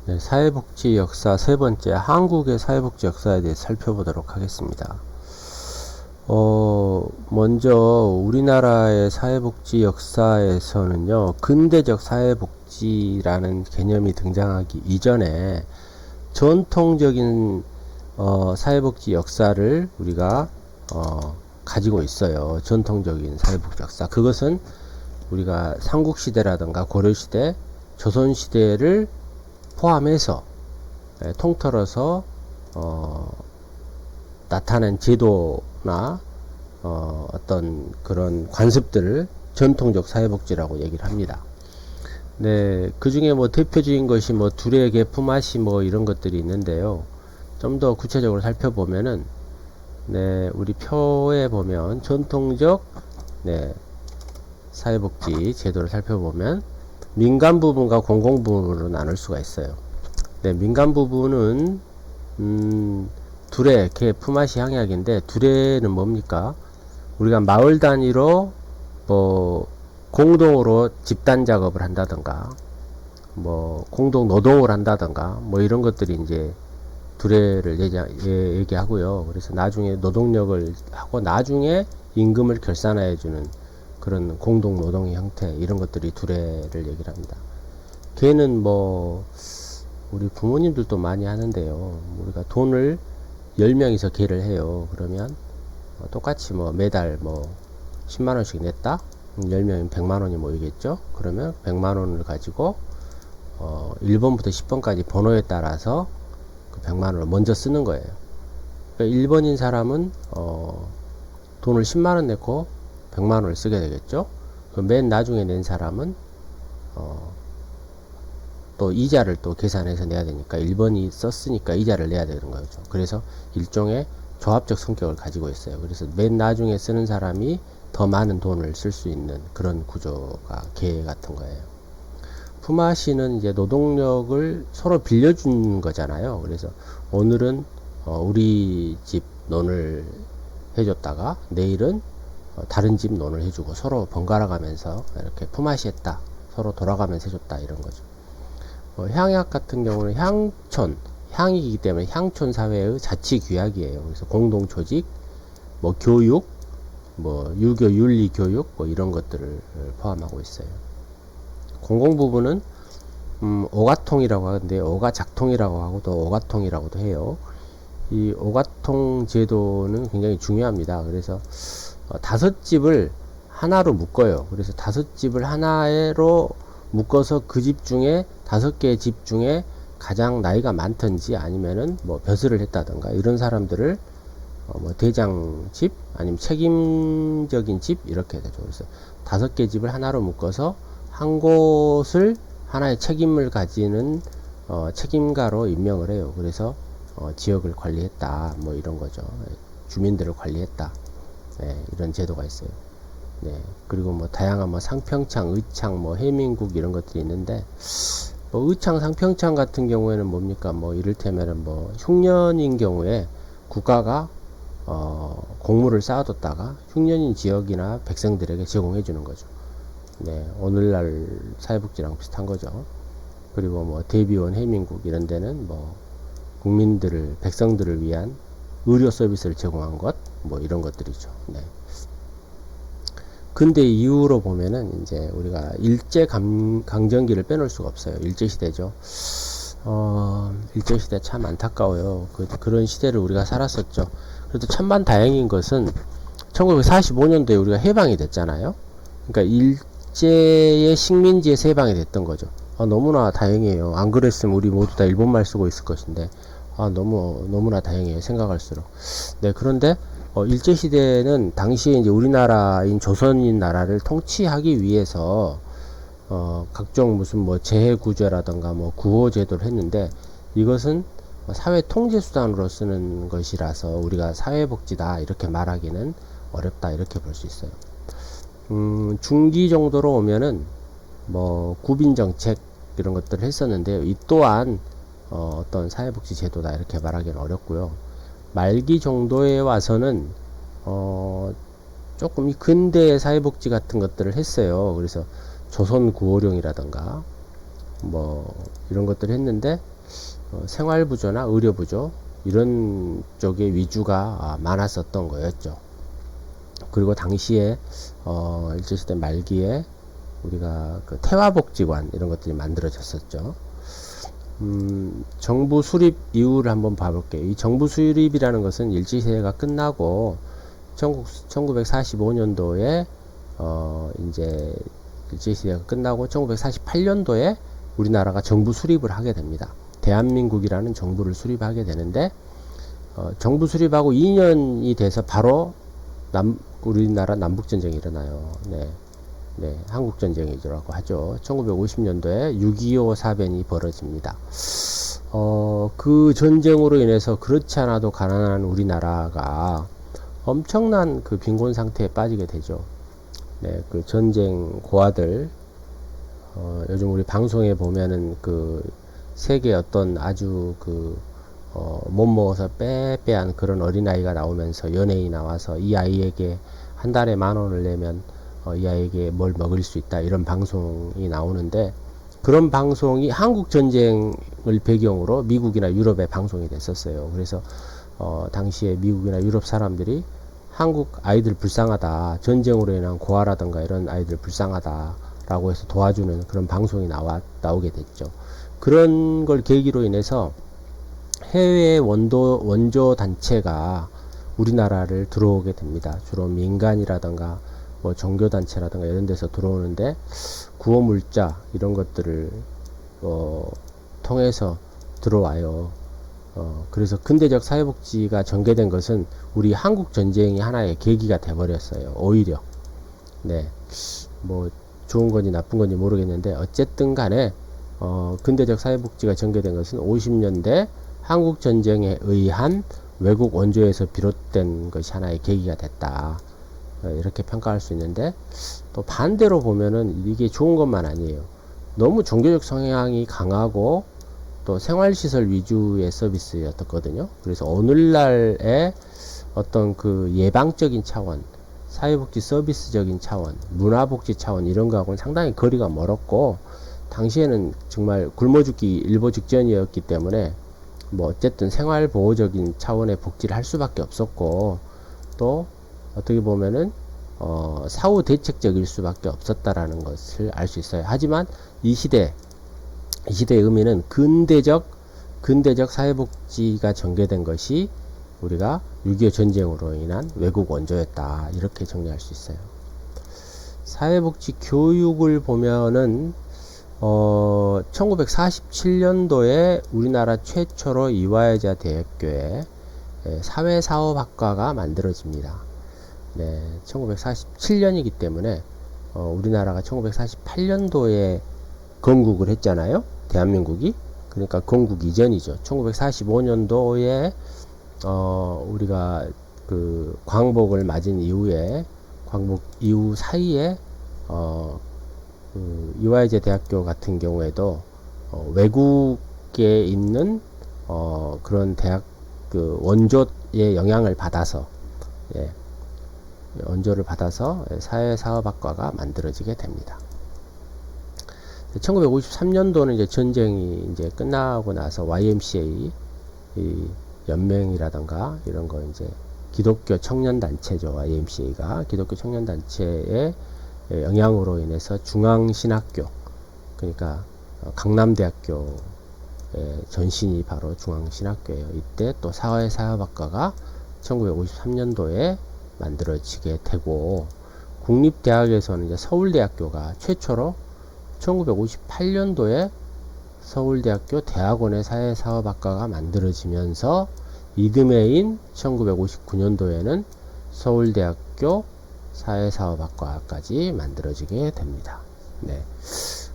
네, 사회복지 역사 세 번째, 한국의 사회복지 역사에 대해 살펴보도록 하겠습니다. 먼저 우리나라의 사회복지 역사에서는요, 근대적 사회복지라는 개념이 등장하기 이전에 전통적인 사회복지 역사를 우리가 가지고 있어요. 전통적인 사회복지 역사. 그것은 우리가 삼국시대라든가 고려시대, 조선시대를 포함해서 통틀어서 나타낸 제도나 어떤 그런 관습들을 전통적 사회복지라고 얘기를 합니다. 네, 그 중에 뭐 대표적인 것이 뭐 두레개, 품앗이 뭐 이런 것들이 있는데요. 좀 더 구체적으로 살펴보면은, 네, 우리 표에 보면 전통적 네, 사회복지 제도를 살펴보면 민간 부분과 공공 부분으로 나눌 수가 있어요. 네, 민간 부분은 두레, 개, 품앗이, 향약인데, 두레는 뭡니까? 우리가 마을 단위로 뭐 공동으로 집단 작업을 한다던가, 뭐 공동 노동을 한다던가, 뭐 이런 것들이 이제 두레를 얘기하고요. 그래서 나중에 노동력을 하고 나중에 임금을 결산해 주는 그런 공동 노동의 형태, 이런 것들이 두레를 얘기를 합니다. 개는 뭐 우리 부모님들도 많이 하는데요. 우리가 돈을 10명이서 개를 해요. 그러면 똑같이 뭐 매달 뭐 10만원씩 냈다? 10명이면 100만원이 모이겠죠? 그러면 100만원을 가지고 1번부터 10번까지 번호에 따라서 그 100만원을 먼저 쓰는 거예요. 그러니까 1번인 사람은 돈을 10만원 냈고 100만원을 쓰게 되겠죠? 맨 나중에 낸 사람은 또 이자를 또 계산해서 내야 되니까 1번이 썼으니까 이자를 내야 되는 거죠. 그래서 일종의 조합적 성격을 가지고 있어요. 그래서 맨 나중에 쓰는 사람이 더 많은 돈을 쓸 수 있는 그런 구조가 개 같은 거예요. 품앗이는 이제 노동력을 서로 빌려준 거잖아요. 그래서 오늘은 우리 집 논을 해줬다가 내일은 다른 집 논을 해주고 서로 번갈아 가면서 이렇게 품앗이 했다. 서로 돌아가면서 해줬다. 이런 거죠. 향약 같은 경우는 향촌, 향이기 때문에 향촌 사회의 자치 규약이에요. 그래서 공동 조직, 뭐 교육, 뭐 유교 윤리 교육, 뭐 이런 것들을 포함하고 있어요. 공공 부분은 오가통이라고 하는데 오가작통이라고 하고 또 오가통이라고도 해요. 이 오가통 제도는 굉장히 중요합니다. 그래서 5집을 하나로 묶어요. 그래서 5집을 하나로 묶어서 그 집 중에 5개의 집 중에 가장 나이가 많든지 아니면은 뭐 벼슬을 했다던가 이런 사람들을 뭐 대장 집 아니면 책임적인 집 이렇게 되죠. 그래서 5개 집을 하나로 묶어서 한 곳을 하나의 책임을 가지는 책임가로 임명을 해요. 그래서 지역을 관리했다 뭐 이런 거죠. 주민들을 관리했다. 네, 이런 제도가 있어요. 네, 그리고 뭐 다양한 뭐 상평창, 의창, 뭐 해민국 이런 것들이 있는데 뭐 의창, 상평창 같은 경우에는 뭡니까? 뭐 이를테면은 뭐 흉년인 경우에 국가가 공물을 쌓아뒀다가 흉년인 지역이나 백성들에게 제공해 주는 거죠. 네, 오늘날 사회복지랑 비슷한 거죠. 그리고 뭐 대비원, 해민국 이런 데는 뭐 국민들을 백성들을 위한 의료 서비스를 제공한 것, 뭐 이런 것들이죠. 네. 근대 이후로 보면은 이제 우리가 일제 강점기를 빼놓을 수가 없어요. 일제 시대죠. 일제 시대 참 안타까워요. 그런 시대를 우리가 살았었죠. 그래도 천만 다행인 것은 1945년도에 우리가 해방이 됐잖아요. 그러니까 일제의 식민지에서 해방이 됐던 거죠. 너무나 다행이에요. 안 그랬으면 우리 모두 다 일본말 쓰고 있을 것인데, 너무나 다행이에요. 생각할수록. 네, 그런데, 일제시대는 당시에 이제 우리나라인 조선인 나라를 통치하기 위해서, 각종 무슨 뭐 재해구제라던가 뭐 구호제도를 했는데, 이것은 사회 통제 수단으로 쓰는 것이라서 우리가 사회복지다 이렇게 말하기는 어렵다 이렇게 볼 수 있어요. 중기 정도로 오면은 뭐 구빈정책 이런 것들을 했었는데요. 이 또한 어떤 사회복지 제도다 이렇게 말하기는 어렵고요. 말기 정도에 와서는 조금 이 근대의 사회복지 같은 것들을 했어요. 그래서 조선구호령이라던가 뭐 이런 것들을 했는데 생활부조나 의료부조 이런 쪽의 위주가 많았었던 거였죠. 그리고 당시에 일제시대 말기에 우리가 그 태화복지관 이런 것들이 만들어졌었죠. 정부 수립 이유를 한번 봐볼게요. 이 정부 수립이라는 것은 일제시대가 끝나고 1945년도에 이제 일제시대가 끝나고 1948년도에 우리나라가 정부 수립을 하게 됩니다. 대한민국이라는 정부를 수립하게 되는데 정부 수립하고 2년이 돼서 바로 우리나라 남북전쟁이 일어나요. 네, 한국전쟁이라고 하죠. 1950년도에 6.25 사변이 벌어집니다. 그 전쟁으로 인해서 그렇지 않아도 가난한 우리나라가 엄청난 그 빈곤 상태에 빠지게 되죠. 네, 그 전쟁 고아들, 요즘 우리 방송에 보면은 그 세계 어떤 아주 못 먹어서 빼빼한 그런 어린아이가 나오면서 연예인이 나와서 이 아이에게 한 달에 10,000원을 내면 이 아이에게 뭘 먹일 수 있다 이런 방송이 나오는데 그런 방송이 한국 전쟁을 배경으로 미국이나 유럽에 방송이 됐었어요. 그래서 당시에 미국이나 유럽 사람들이 한국 아이들 불쌍하다, 전쟁으로 인한 고아라든가 이런 아이들 불쌍하다 라고 해서 도와주는 그런 방송이 나오게 됐죠. 그런 걸 계기로 인해서 해외 원조 단체가 우리나라를 들어오게 됩니다. 주로 민간이라든가 뭐 종교단체라든가 이런 데서 들어오는데 구호물자 이런 것들을 통해서 들어와요. 그래서 근대적 사회복지가 전개된 것은 우리 한국 전쟁이 하나의 계기가 돼버렸어요. 오히려. 네. 뭐 좋은 건지 나쁜 건지 모르겠는데 어쨌든 간에 근대적 사회복지가 전개된 것은 50년대 한국 전쟁에 의한 외국 원조에서 비롯된 것이 하나의 계기가 됐다. 이렇게 평가할 수 있는데 또 반대로 보면은 이게 좋은 것만 아니에요. 너무 종교적 성향이 강하고 또 생활시설 위주의 서비스였거든요. 그래서 오늘날의 어떤 그 예방적인 차원, 사회복지 서비스적인 차원, 문화복지 차원 이런 거하고는 상당히 거리가 멀었고 당시에는 정말 굶어 죽기 일보 직전이었기 때문에 뭐 어쨌든 생활보호적인 차원의 복지를 할 수밖에 없었고 또 어떻게 보면은 사후 대책적일 수밖에 없었다라는 것을 알 수 있어요. 하지만 이 시대의 의미는 근대적 사회복지가 전개된 것이 우리가 6.25 전쟁으로 인한 외국 원조였다. 이렇게 정리할 수 있어요. 사회복지 교육을 보면은 1947년도에 우리나라 최초로 이화여자 대학교에 사회사업학과가 만들어집니다. 네, 1947년이기 때문에 우리나라가 1948년도에 건국을 했잖아요. 대한민국이. 그러니까 건국 이전이죠. 1945년도에 우리가 그 광복을 맞은 이후에 광복 이후 사이에 그 이화여자 대학교 같은 경우에도 외국에 있는 그런 대학 그 원조의 영향을 받아서 원조를 받아서 사회사업학과가 만들어지게 됩니다. 1953년도는 이제 전쟁이 이제 끝나고 나서 YMCA 이 연맹이라던가 이런 거 이제 기독교 청년단체죠. YMCA가 기독교 청년단체의 영향으로 인해서 중앙신학교, 그러니까 강남대학교의 전신이 바로 중앙신학교예요. 이때 또 사회사업학과가 1953년도에 만들어지게 되고 국립대학에서는 이제 서울대학교가 최초로 1958년도에 서울대학교 대학원의 사회사업학과가 만들어지면서 이듬해인 1959년도에는 서울대학교 사회사업학과까지 만들어지게 됩니다. 네.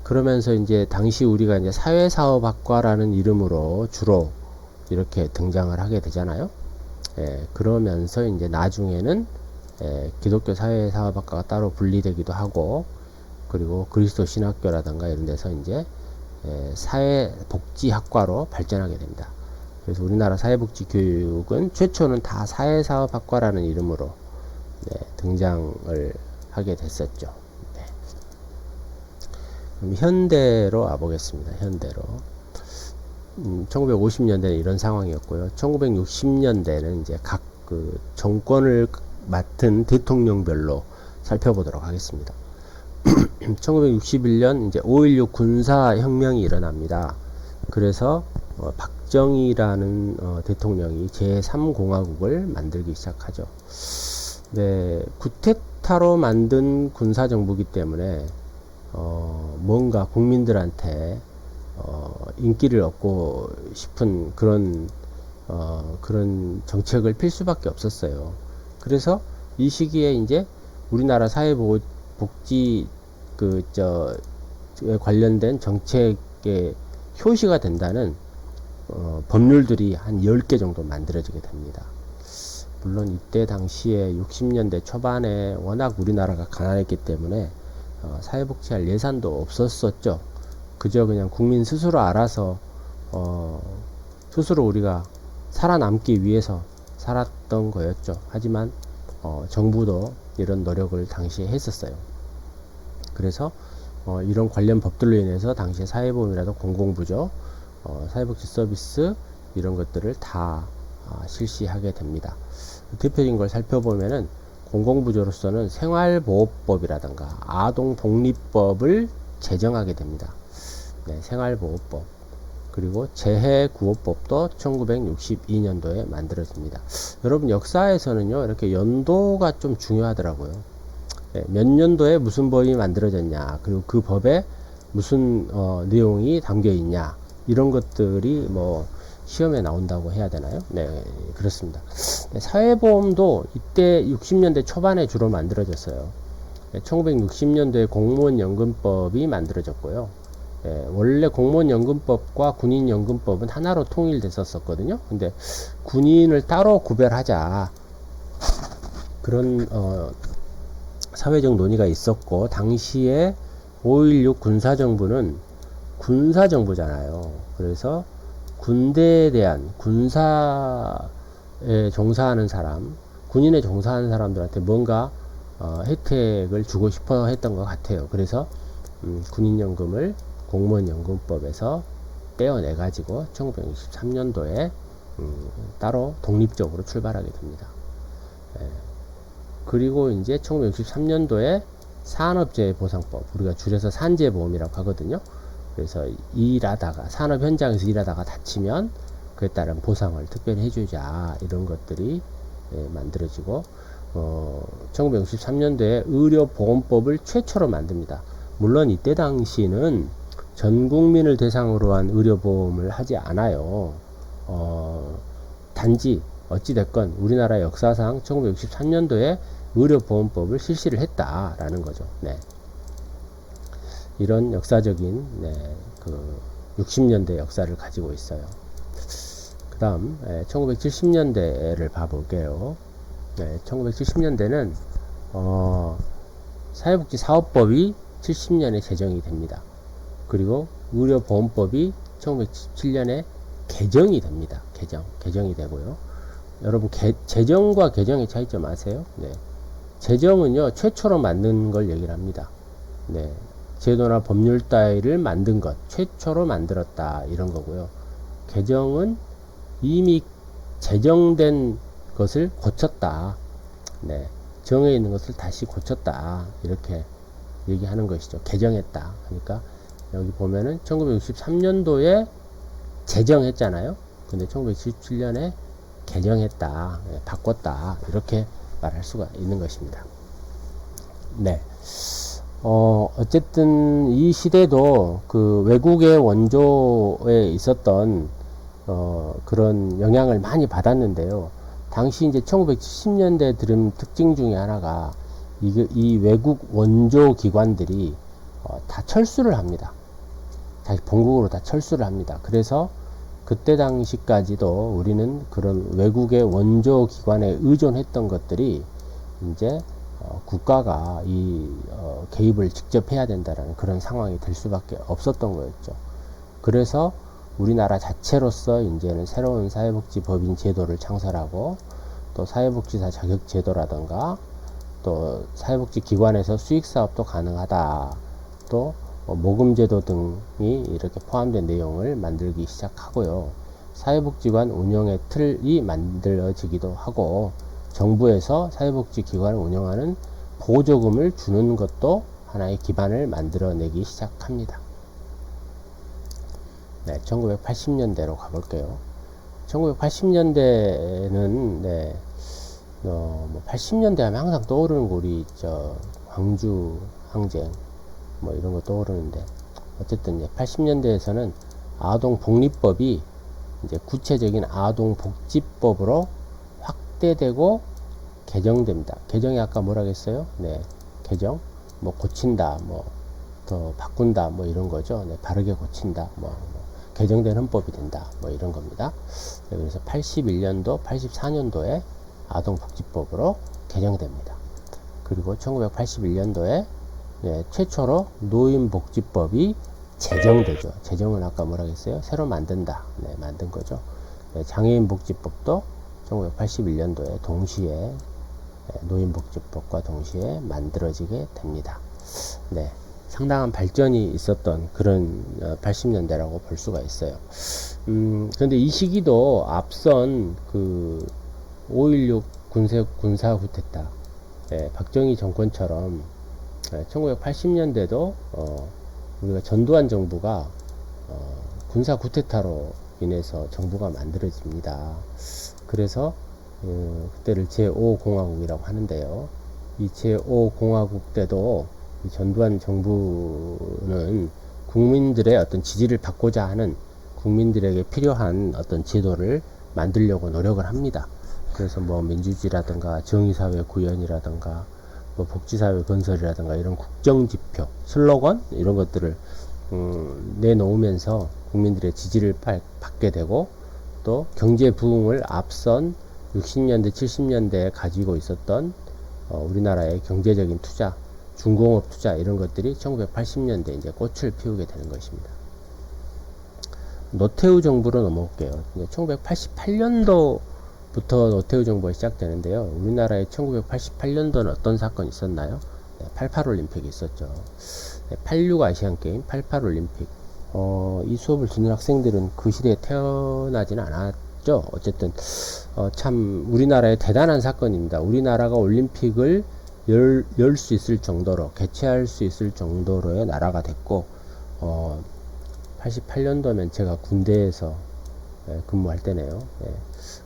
그러면서 이제 당시 우리가 이제 사회사업학과라는 이름으로 주로 이렇게 등장을 하게 되잖아요. 그러면서 이제 나중에는 기독교 사회사업학과가 따로 분리되기도 하고 그리고 그리스도 신학교라든가 이런 데서 이제 사회복지학과로 발전하게 됩니다. 그래서 우리나라 사회복지 교육은 최초는 다 사회사업학과라는 이름으로 등장을 하게 됐었죠. 네. 그럼 현대로 와보겠습니다. 현대로. 1950년대는 이런 상황이었고요. 1960년대는 이제 각 그 정권을 맡은 대통령별로 살펴보도록 하겠습니다. 1961년 이제 5.16 군사혁명이 일어납니다. 그래서 박정희라는 대통령이 제3공화국을 만들기 시작하죠. 네, 쿠데타로 만든 군사정부이기 때문에 뭔가 국민들한테 인기를 얻고 싶은 그런 정책을 필 수밖에 없었어요. 그래서 이 시기에 이제 우리나라 사회복지 관련된 정책의 효시가 된다는 법률들이 한 10개 정도 만들어지게 됩니다. 물론 이때 당시에 60년대 초반에 워낙 우리나라가 가난했기 때문에 사회복지할 예산도 없었었죠. 그저 그냥 국민 스스로 알아서 스스로 우리가 살아남기 위해서 살았던 거였죠. 하지만 정부도 이런 노력을 당시에 했었어요. 그래서 이런 관련 법들로 인해서 당시에 사회보험이라도 공공부조, 사회복지 서비스 이런 것들을 다 실시하게 됩니다. 대표적인 걸 살펴보면은 공공부조로서는 생활보호법이라든가 아동복리법을 제정하게 됩니다. 네, 생활보호법. 그리고 재해구호법도 1962년도에 만들어집니다. 여러분 역사에서는요 이렇게 연도가 좀 중요하더라고요. 네, 몇 년도에 무슨 법이 만들어졌냐, 그리고 그 법에 무슨 내용이 담겨 있냐, 이런 것들이 뭐 시험에 나온다고 해야 되나요? 네, 그렇습니다. 네, 사회보험도 이때 60년대 초반에 주로 만들어졌어요. 네, 1960년도에 공무원연금법이 만들어졌고요. 예, 원래 공무원연금법과 군인연금법은 하나로 통일됐었거든요. 근데 군인을 따로 구별하자, 그런 사회적 논의가 있었고, 당시에 5.16 군사정부는 군사정부잖아요. 그래서 군대에 대한, 군사에 종사하는 사람, 군인에 종사하는 사람들한테 뭔가 혜택을 주고 싶어 했던 것 같아요. 그래서 군인연금을 공무원연금법에서 떼어내 가지고 1963년도에 따로 독립적으로 출발하게 됩니다. 예. 그리고 이제 1963년도에 산업재해보상법, 우리가 줄여서 산재보험이라고 하거든요. 그래서 산업 현장에서 일하다가 다치면 그에 따른 보상을 특별히 해주자, 이런 것들이 만들어지고, 1963년도에 의료보험법을 최초로 만듭니다. 물론 이때 당시는 전 국민을 대상으로 한 의료보험을 하지 않아요. 단지 어찌됐건 우리나라 역사상 1963년도에 의료보험법을 실시를 했다라는 거죠. 네. 이런 역사적인 60년대 역사를 가지고 있어요. 그 다음 1970년대를 봐볼게요. 1970년대는 사회복지사업법이 70년에 제정이 됩니다. 그리고 의료보험법이 1977년에 개정이 됩니다. 개정이 되고요. 여러분 제정과 개정의 차이점 아세요? 네. 제정은요 최초로 만든 걸 얘기를 합니다. 네. 제도나 법률 따위를 만든 것, 최초로 만들었다, 이런 거고요. 개정은 이미 제정된 것을 고쳤다. 네. 정해 있는 것을 다시 고쳤다, 이렇게 얘기하는 것이죠. 개정했다. 그러니까 여기 보면은 1963년도에 제정했잖아요. 근데 1977년에 개정했다, 바꿨다, 이렇게 말할 수가 있는 것입니다. 네. 어쨌든 이 시대도 그 외국의 원조에 있었던 그런 영향을 많이 받았는데요. 당시 이제 1970년대 들은 특징 중에 하나가 이 외국 원조 기관들이 다 철수를 합니다. 다시 본국으로 다 철수를 합니다. 그래서 그때 당시까지도 우리는 그런 외국의 원조 기관에 의존했던 것들이 이제 국가가 개입을 직접 해야 된다라는 그런 상황이 될 수밖에 없었던 거였죠. 그래서 우리나라 자체로서 이제는 새로운 사회복지법인 제도를 창설하고, 또 사회복지사 자격 제도라든가, 또 사회복지기관에서 수익사업도 가능하다, 또 모금제도 등이 이렇게 포함된 내용을 만들기 시작하고요. 사회복지관 운영의 틀이 만들어지기도 하고, 정부에서 사회복지기관을 운영하는 보조금을 주는 것도 하나의 기반을 만들어내기 시작합니다. 네, 1980년대로 가볼게요. 1980년대는 80년대 하면 항상 떠오르는 거 우리 광주 항쟁 이런 거 떠오르는데, 어쨌든 80년대에서는 아동복리법이 이제 구체적인 아동복지법으로 확대되고 개정됩니다. 개정이 아까 뭐라 했어요? 네, 개정, 고친다, 더 바꾼다, 이런 거죠. 네, 바르게 고친다, 개정된 헌법이 된다, 이런 겁니다. 네, 그래서 81년도, 84년도에 아동복지법으로 개정됩니다. 그리고 1981년도에 최초로 노인복지법이 제정되죠. 제정은 아까 뭐라 했어요? 새로 만든다. 네, 만든 거죠. 네, 장애인복지법도 1981년도에 동시에 노인복지법과 동시에 만들어지게 됩니다. 네, 상당한 발전이 있었던 그런 80년대라고 볼 수가 있어요. 그런데 이 시기도 앞선 그 5.16 군사 쿠데타, 박정희 정권처럼 1980년대도 우리가 전두환 정부가 군사 쿠데타로 인해서 정부가 만들어집니다. 그래서 그때를 제5공화국이라고 하는데요. 이 제5공화국 때도 이 전두환 정부는 국민들의 어떤 지지를 받고자 하는, 국민들에게 필요한 어떤 제도를 만들려고 노력을 합니다. 그래서 민주주의라든가 정의사회 구현이라든가 복지사회 건설이라든가 이런 국정지표, 슬로건 이런 것들을 내놓으면서 국민들의 지지를 받게 되고, 또 경제 부흥을 앞선 60년대 70년대에 가지고 있었던 우리나라의 경제적인 투자, 중공업 투자 이런 것들이 1980년대 이제 꽃을 피우게 되는 것입니다. 노태우 정부로 넘어올게요. 1988년도부터 노태우 정부가 시작되는데요. 우리나라에 1988년도는 어떤 사건이 있었나요? 88 올림픽이 있었죠. 86 아시안게임, 88 올림픽. 이 수업을 듣는 학생들은 그 시대에 태어나지는 않았죠. 어쨌든 참 우리나라의 대단한 사건입니다. 우리나라가 올림픽을 열 수 있을 정도로, 개최할 수 있을 정도로의 나라가 됐고, 88년도면 제가 군대에서 근무할 때네요.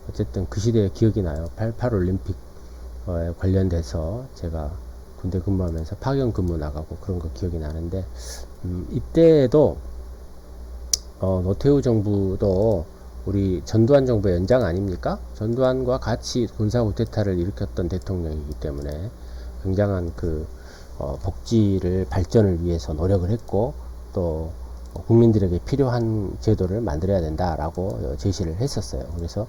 어쨌든 그 시대의 기억이 나요. 88 올림픽 관련돼서 제가 군대 근무하면서 파견 근무 나가고 그런 거 기억이 나는데, 이때에도 노태우 정부도 우리 전두환 정부의 연장 아닙니까? 전두환과 같이 군사 쿠데타를 일으켰던 대통령이기 때문에 굉장한 복지를 발전을 위해서 노력을 했고, 또 국민들에게 필요한 제도를 만들어야 된다라고 제시를 했었어요. 그래서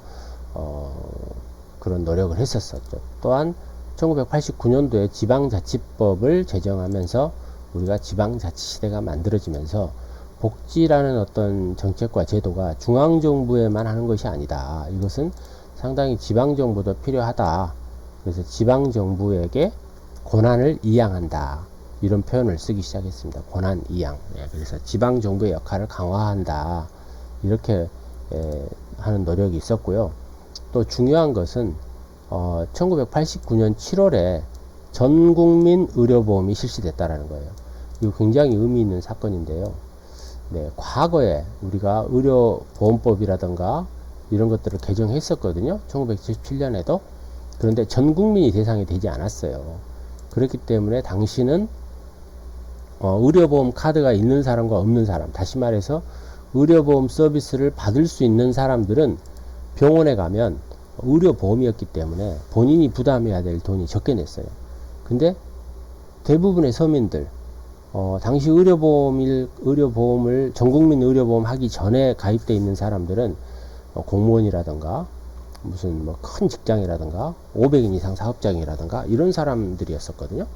그런 노력을 했었었죠. 또한 1989년도에 지방자치법을 제정하면서 우리가 지방자치시대가 만들어지면서 복지라는 어떤 정책과 제도가 중앙정부에만 하는 것이 아니다. 이것은 상당히 지방정부도 필요하다. 그래서 지방정부에게 권한을 이양한다. 이런 표현을 쓰기 시작했습니다. 권한 이양. 그래서 지방정부의 역할을 강화한다. 이렇게 하는 노력이 있었고요. 또 중요한 것은 1989년 7월에 전국민 의료보험이 실시됐다라는 거예요. 이거 굉장히 의미 있는 사건인데요. 과거에 우리가 의료보험법이라든가 이런 것들을 개정했었거든요. 1977년에도. 그런데 전 국민이 대상이 되지 않았어요. 그렇기 때문에 당시는 의료보험 카드가 있는 사람과 없는 사람, 다시 말해서 의료보험 서비스를 받을 수 있는 사람들은 병원에 가면 의료보험이었기 때문에 본인이 부담해야 될 돈이 적게 냈어요. 근데 대부분의 서민들, 당시 의료보험을 전국민 의료보험 하기 전에 가입되어 있는 사람들은 공무원이라든가 무슨 큰 직장이라든가 500인 이상 사업장이라든가 이런 사람들이었었거든요.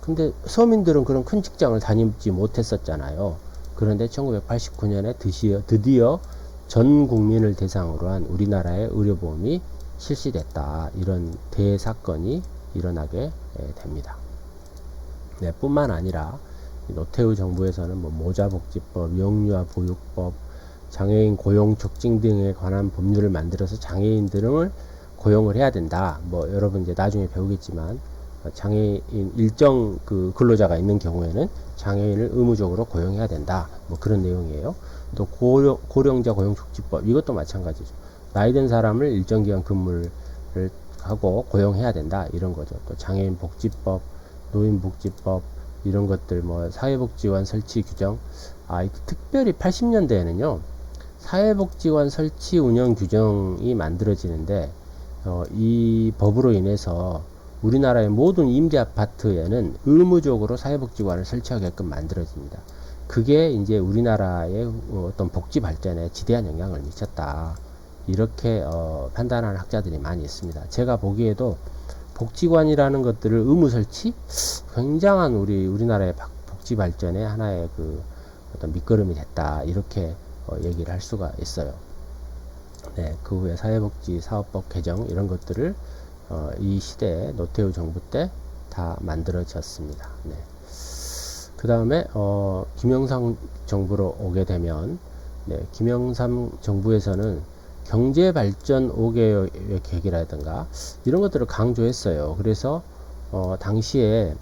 근데 서민들은 그런 큰 직장을 다니지 못했었잖아요. 그런데 1989년에 드디어 전 국민을 대상으로 한 우리나라의 의료보험이 실시됐다. 이런 대사건이 일어나게 됩니다. 뿐만 아니라 노태우 정부에서는 뭐 모자복지법, 영유아 보육법, 장애인 고용 촉진 등에 관한 법률을 만들어서 장애인 등을 고용을 해야 된다. 뭐 여러분 이제 나중에 배우겠지만 장애인 일정 그 근로자가 있는 경우에는 장애인을 의무적으로 고용해야 된다. 뭐 그런 내용이에요. 또 고령자 고용촉진법 이것도 마찬가지죠. 나이든 사람을 일정 기간 근무를 하고 고용해야 된다. 이런 거죠. 또 장애인 복지법, 노인복지법 이런 것들 뭐 사회복지관 설치 규정 특별히 80년대에는요. 사회복지관 설치 운영 규정이 만들어지는데 이 법으로 인해서 우리나라의 모든 임대 아파트에는 의무적으로 사회복지관을 설치하게끔 만들어집니다. 그게 이제 우리나라의 어떤 복지 발전에 지대한 영향을 미쳤다. 이렇게 판단하는 학자들이 많이 있습니다. 제가 보기에도 복지관이라는 것들을 의무 설치 굉장한 우리나라의 복지 발전의 하나의 그 어떤 밑거름이 됐다. 이렇게 얘기를 할 수가 있어요. 네, 그 후에 사회복지 사업법 개정 이런 것들을 이 시대에 노태우 정부 때 다 만들어졌습니다. 네. 그 다음에 김영삼 정부로 오게 되면 네, 김영삼 정부에서는 경제발전 5개의 계획이라든가 이런 것들을 강조했어요. 그래서 당시에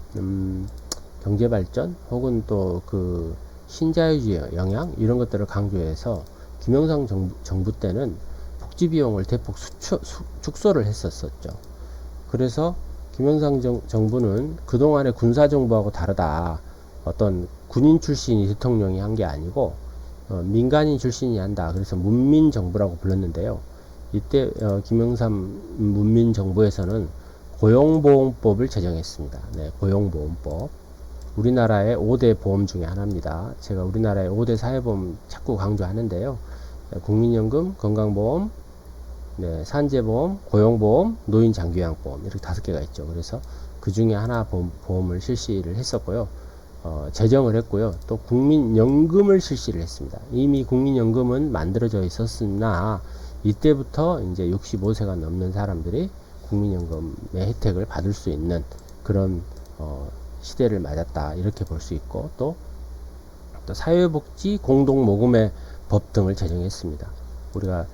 경제발전 혹은 또 그 신자유주의 영향 이런 것들을 강조해서 김영삼 정부 때는 복지비용을 대폭 축소를 했었죠. 그래서 김영삼 정부는 그동안의 군사정부하고 다르다. 어떤 군인 출신이 대통령이 한 게 아니고 민간인 출신이 한다. 그래서 문민정부라고 불렀는데요. 이때 김영삼 문민정부에서는 고용보험법을 제정했습니다. 네, 고용보험법. 우리나라의 5대 보험 중에 하나입니다. 제가 우리나라의 5대 사회보험 자꾸 강조하는데요. 국민연금, 건강보험, 네, 산재보험, 고용보험, 노인장기요양보험 이렇게 5개가 있죠. 그래서 그 중에 하나 보험을 실시를 했었고요. 제정을 했고요. 또 국민연금을 실시를 했습니다. 이미 국민연금은 만들어져 있었으나 이때부터 이제 65세가 넘는 사람들이 국민연금의 혜택을 받을 수 있는 그런 시대를 맞았다. 이렇게 볼 수 있고 또 사회복지 공동모금의 법 등을 제정했습니다. 우리가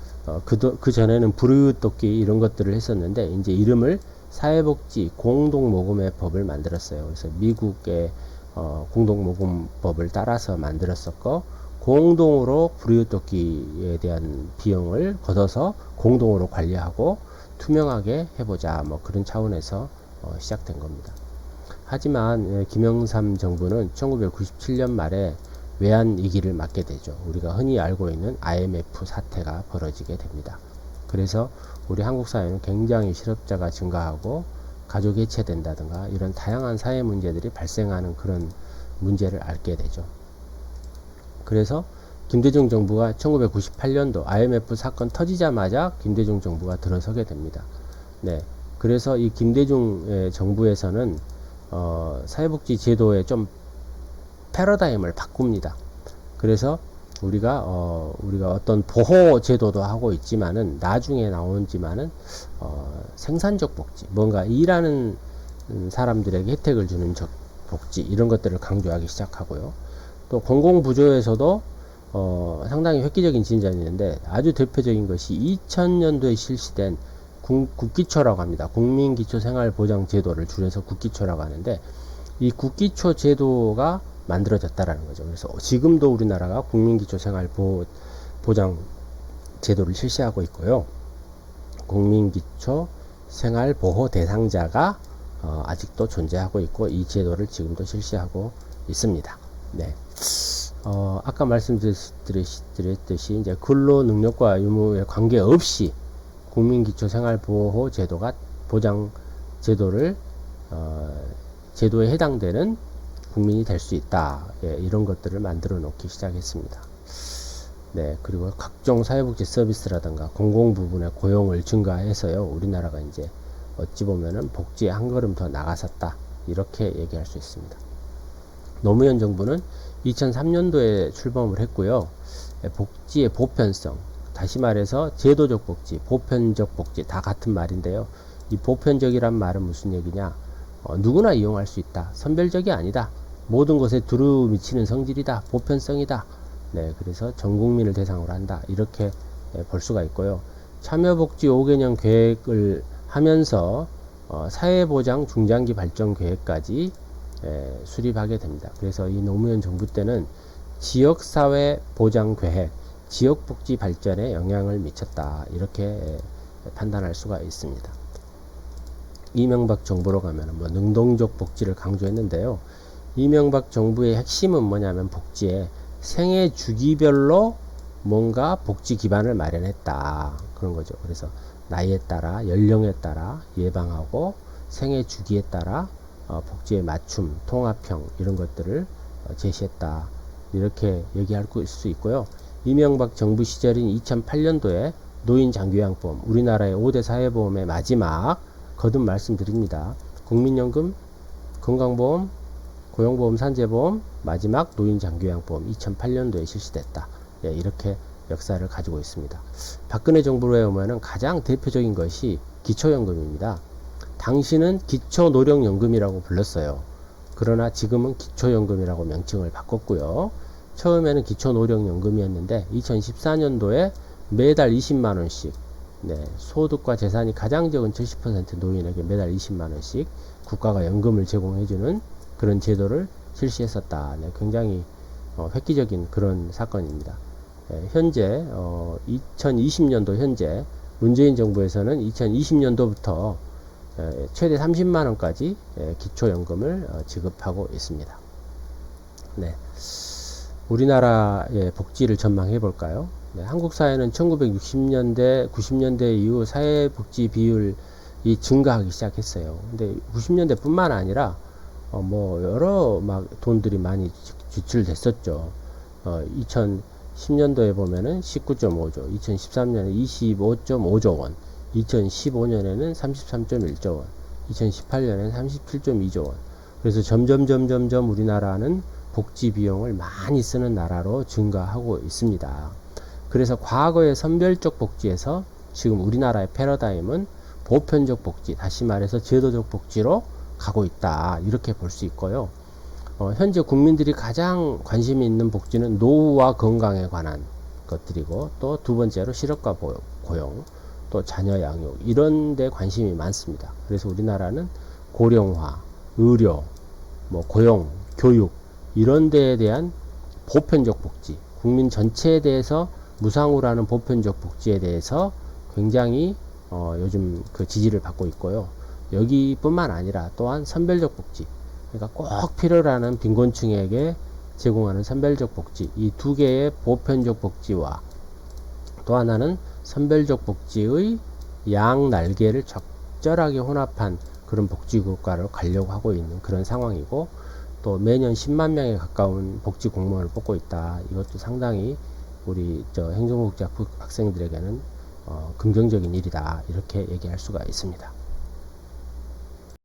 그 전에는 불우유토끼 이런 것들을 했었는데 이제 이름을 사회복지 공동모금의 법을 만들었어요. 그래서 미국의 공동모금법을 따라서 만들었었고 공동으로 불우유토끼에 대한 비용을 걷어서 공동으로 관리하고 투명하게 해보자 뭐 그런 차원에서 시작된 겁니다. 하지만 김영삼 정부는 1997년 말에 외환위기를 맞게 되죠. 우리가 흔히 알고 있는 IMF 사태가 벌어지게 됩니다. 그래서 우리 한국 사회는 굉장히 실업자가 증가하고 가족 해체된다든가 이런 다양한 사회 문제들이 발생하는 그런 문제를 앓게 되죠. 그래서 김대중 정부가 1998년도 IMF 사건 터지자마자 김대중 정부가 들어서게 됩니다. 네, 그래서 이 김대중 정부에서는 사회복지 제도의 좀 패러다임을 바꿉니다. 그래서 우리가 어떤 보호 제도도 하고 있지만은 나중에 나오지만은 생산적 복지, 뭔가 일하는 사람들에게 혜택을 주는 복지 이런 것들을 강조하기 시작하고요. 또 공공부조에서도 상당히 획기적인 진전이 있는데 아주 대표적인 것이 2000년도에 실시된 국기초라고 합니다. 국민기초생활보장제도를 줄여서 국기초라고 하는데 이 국기초 제도가 만들어졌다라는 거죠. 그래서 지금도 우리나라가 국민기초생활보장 제도를 실시하고 있고요. 국민기초생활보호 대상자가 아직도 존재하고 있고 이 제도를 지금도 실시하고 있습니다. 네. 아까 말씀드렸듯이 이제 근로 능력과 유무에 관계없이 국민기초생활보호 제도가 보장 제도를 제도에 해당되는 국민이 될 수 있다. 예, 이런 것들을 만들어 놓기 시작했습니다. 네, 그리고 각종 사회복지 서비스라든가 공공 부분의 고용을 증가해서요. 우리나라가 이제 어찌 보면은 복지에 한 걸음 더 나가섰다. 이렇게 얘기할 수 있습니다. 노무현 정부는 2003년도에 출범을 했고요. 복지의 보편성, 다시 말해서 제도적 복지, 보편적 복지 다 같은 말인데요. 이 보편적이란 말은 무슨 얘기냐? 누구나 이용할 수 있다. 선별적이 아니다. 모든 것에 두루 미치는 성질이다, 보편성이다. 네, 그래서 전 국민을 대상으로 한다. 이렇게 볼 수가 있고요. 참여복지 5개년 계획을 하면서 사회보장 중장기 발전 계획까지 수립하게 됩니다. 그래서 이 노무현 정부 때는 지역사회 보장 계획, 지역복지 발전에 영향을 미쳤다. 이렇게 판단할 수가 있습니다. 이명박 정부로 가면 뭐 능동적 복지를 강조했는데요. 이명박 정부의 핵심은 뭐냐면 복지에 생애 주기별로 뭔가 복지 기반을 마련했다. 그런 거죠. 그래서 나이에 따라, 연령에 따라 예방하고 생애 주기에 따라 복지의 맞춤, 통합형 이런 것들을 제시했다. 이렇게 얘기할 수 있고요. 이명박 정부 시절인 2008년도에 노인 장기요양보험, 우리나라의 5대 사회보험의 마지막 거듭 말씀드립니다. 국민연금, 건강보험, 고용보험, 산재보험, 마지막 노인 장기요양보험 2008년도에 실시됐다. 예, 이렇게 역사를 가지고 있습니다. 박근혜 정부로에 오면은 가장 대표적인 것이 기초연금입니다. 당시는 기초노령연금이라고 불렀어요. 그러나 지금은 기초연금이라고 명칭을 바꿨고요. 처음에는 기초노령연금이었는데 2014년도에 매달 20만원씩 네, 소득과 재산이 가장 적은 70% 노인에게 매달 20만원씩 국가가 연금을 제공해주는 그런 제도를 실시했었다. 네, 굉장히 획기적인 그런 사건입니다. 현재 2020년도 현재 문재인 정부에서는 2020년도부터 최대 30만원까지 기초연금을 지급하고 있습니다. 네. 우리나라의 복지를 전망해 볼까요? 네, 한국 사회는 1960년대, 90년대 이후 사회복지 비율이 증가하기 시작했어요. 근데 90년대 뿐만 아니라 뭐 여러 막 돈들이 많이 지출됐었죠. 2010년도에 보면은 19.5조, 2013년에 25.5조 원, 2015년에는 33.1조 원, 2018년에는 37.2조 원. 그래서 점점 우리나라는 복지 비용을 많이 쓰는 나라로 증가하고 있습니다. 그래서 과거의 선별적 복지에서 지금 우리나라의 패러다임은 보편적 복지, 다시 말해서 제도적 복지로 가고 있다. 이렇게 볼 수 있고요. 현재 국민들이 가장 관심이 있는 복지는 노후와 건강에 관한 것들이고, 또 두 번째로 실업과 고용, 또 자녀 양육, 이런 데 관심이 많습니다. 그래서 우리나라는 고령화, 의료, 뭐 고용, 교육, 이런 데에 대한 보편적 복지, 국민 전체에 대해서 무상으로 보편적 복지에 대해서 굉장히 요즘 그 지지를 받고 있고요. 여기뿐만 아니라 또한 선별적 복지, 그러니까 꼭 필요로 하는 빈곤층에게 제공하는 선별적 복지, 이 두 개의 보편적 복지와 또 하나는 선별적 복지의 양 날개를 적절하게 혼합한 그런 복지 국가로 가려고 하고 있는 그런 상황이고, 또 매년 10만 명에 가까운 복지 공무원을 뽑고 있다. 이것도 상당히 우리 행정복지 학생들에게는 긍정적인 일이다. 이렇게 얘기할 수가 있습니다.